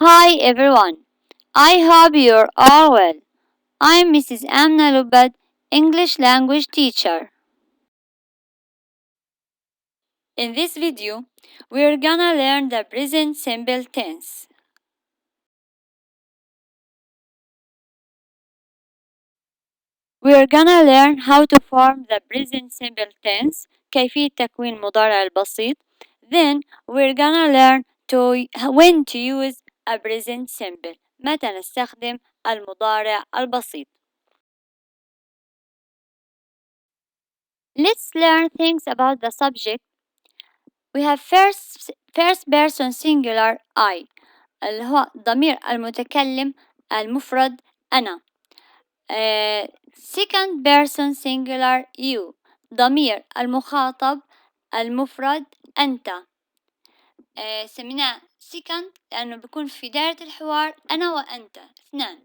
Hi everyone. I hope you're all well. I'm Mrs. Amna Lubad, English language teacher. In this video, we're gonna learn the present simple tense. We're gonna learn how to form the present simple tense, كيفية تكوين المضارع البسيط. Then we're gonna learn when to use a present simple. متى نستخدم المضارع البسيط. Let's learn things about the subject. We have first person singular I اللي هو ضمير المتكلم المفرد أنا. Second person singular you ضمير المخاطب المفرد أنت. سميناه second لأنه بيكون في دائرة الحوار أنا وأنت اثنان.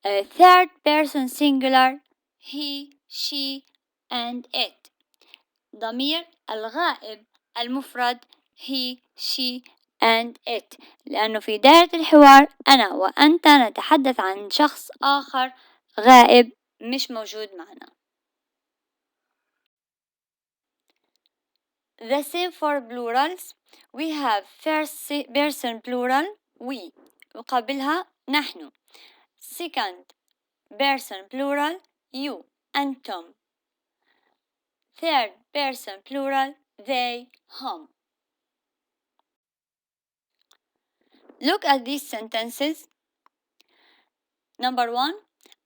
Third person singular he, she and it ضمير الغائب المفرد he, she and it لأنه في دائرة الحوار أنا وأنت نتحدث عن شخص آخر غائب مش موجود معنا. The same for plurals. We have first person plural we وقبلها نحن. Second person plural you أنتم. Third person plural they هم. Look at these sentences. Number 1,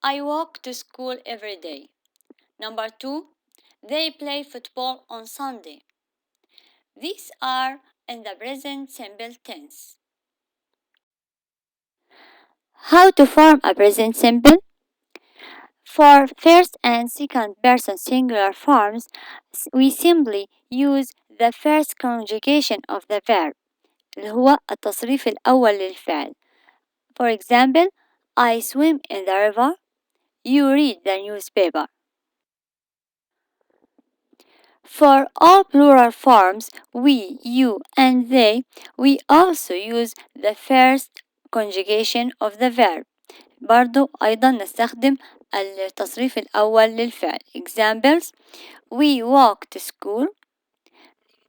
I walk to school every day. Number 2, they play football on Sunday. These are in the present simple tense. How to form a present simple? For first and second person singular forms, we simply use the first conjugation of the verb اللي هو التصريف الأول للفعل. For example, I swim in the river. You read the newspaper. For all plural forms, we, you, and they, we also use the first conjugation of the verb. برضو أيضا نستخدم التصريف الأول للفعل. Examples: we walk to school.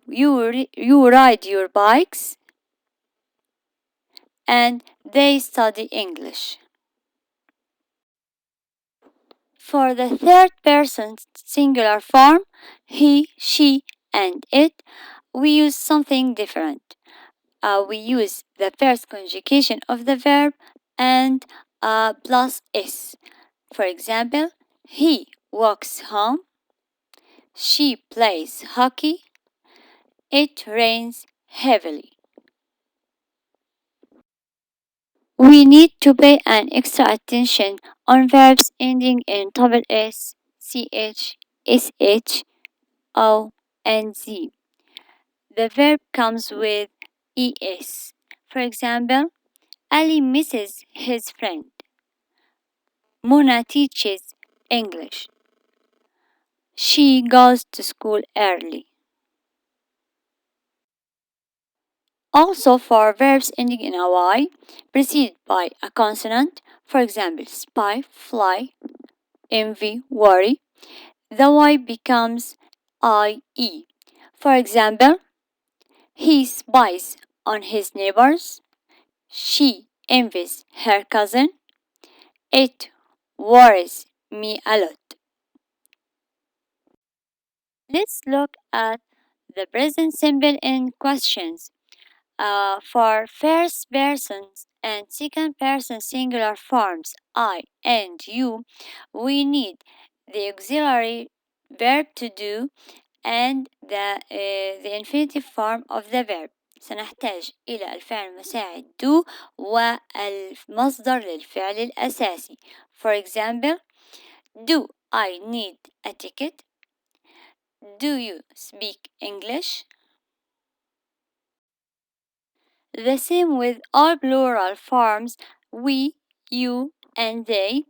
You ride your bikes. And they study English. For the third person singular form, he, she, and it, we use something different. We use the first conjugation of the verb and plus s. For example, he walks home. She plays hockey. It rains heavily. We need to pay an extra attention on verbs ending in double s, ch, sh, o, and z. The verb comes with es. For example, Ali misses his friend. Mona teaches English. She goes to school early. Also for verbs ending in a y, preceded by a consonant, for example, spy, fly, envy, worry, the y becomes ie. For example, he spies on his neighbors. She envies her cousin. It worries me a lot. Let's look at the present simple in questions. For first persons and second person singular forms I and you, we need the auxiliary verb to do and the infinitive form of the verb. سنحتاج إلى الفعل المساعد do والمصدر للفعل الأساسي. For example, do I need a ticket? Do you speak English? The same with all plural forms we, you, and they.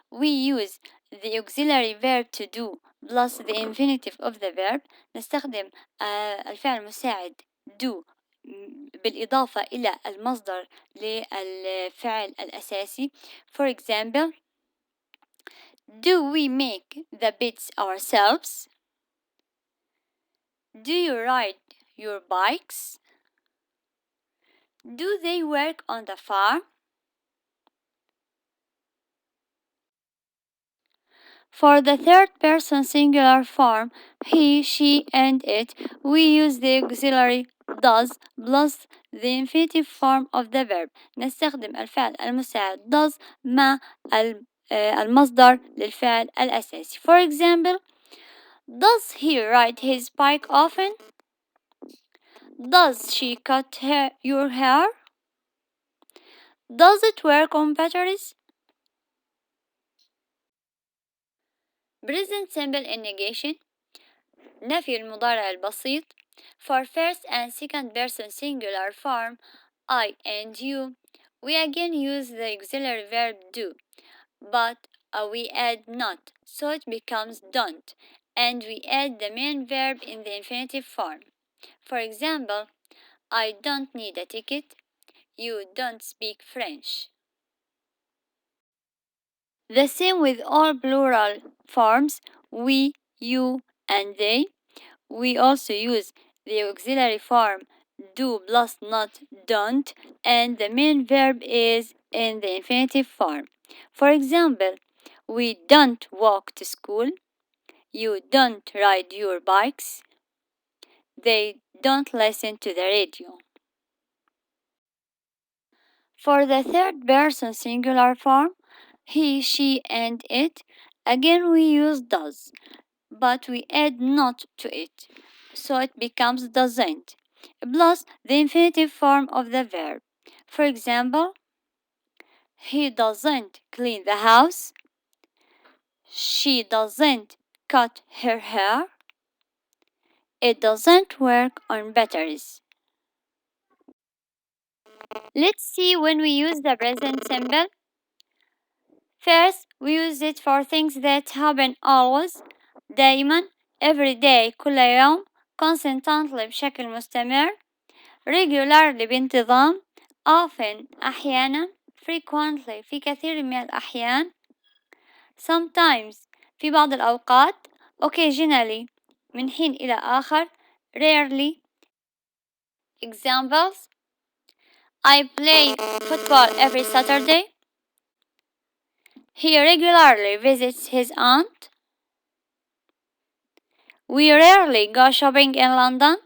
We use the auxiliary verb to do plus the infinitive of the verb. نستخدم الفعل المساعد do بالإضافة إلى المصدر للفعل الأساسي. For example, do we make the beds ourselves? Do you ride your bikes? Do they work on the farm? For the third person singular form, he, she, and it, we use the auxiliary does plus the infinitive form of the verb. نستخدم الفعل المساعد does مع المصدر للفعل الأساسي. For example, does he ride his bike often? Does she cut your hair? Does it work on batteries? Present simple in negation. نفي المضارع البسيط. For first and second person singular form I and you, we again use the auxiliary verb do, but we add not, so it becomes don't, and we add the main verb in the infinitive form. For example, I don't need a ticket. You don't speak French. The same with all plural forms we, you, and they. We also use the auxiliary form do plus not don't, and the main verb is in the infinitive form. For example, we don't walk to school. You don't ride your bikes. They don't listen to the radio. For the third person singular form, he, she, and it, again we use does, but we add not to it, so it becomes doesn't, plus the infinitive form of the verb. For example, he doesn't clean the house. She doesn't cut her hair. It doesn't work on batteries. Let's see when we use the present simple. First, we use it for things that happen always, دايما, every day, كل يوم, constantly بشكل مستمر, regularly بانتظام, often أحيانا, frequently في كثير من الأحيان, sometimes في بعض الأوقات, occasionally من حين إلى آخر, rarely. Examples: I play football every Saturday. He regularly visits his aunt. We rarely go shopping in London.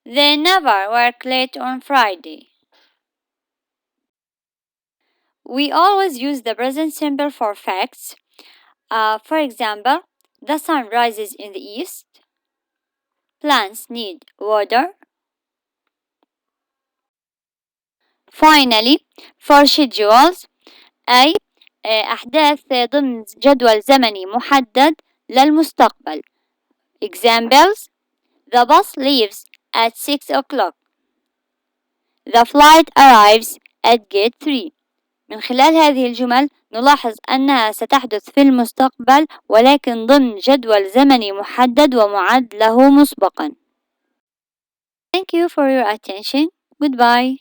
They never work late on Friday. We always use the present simple for facts. For example, the sun rises in the east. Plants need water. Finally, for schedules, أي أحداث ضمن جدول زمني محدد للمستقبل. Examples: the bus leaves at 6 o'clock. The flight arrives at gate 3. من خلال هذه الجمل نلاحظ أنها ستحدث في المستقبل ولكن ضمن جدول زمني محدد ومعد له مسبقا. Thank you for your attention. Goodbye.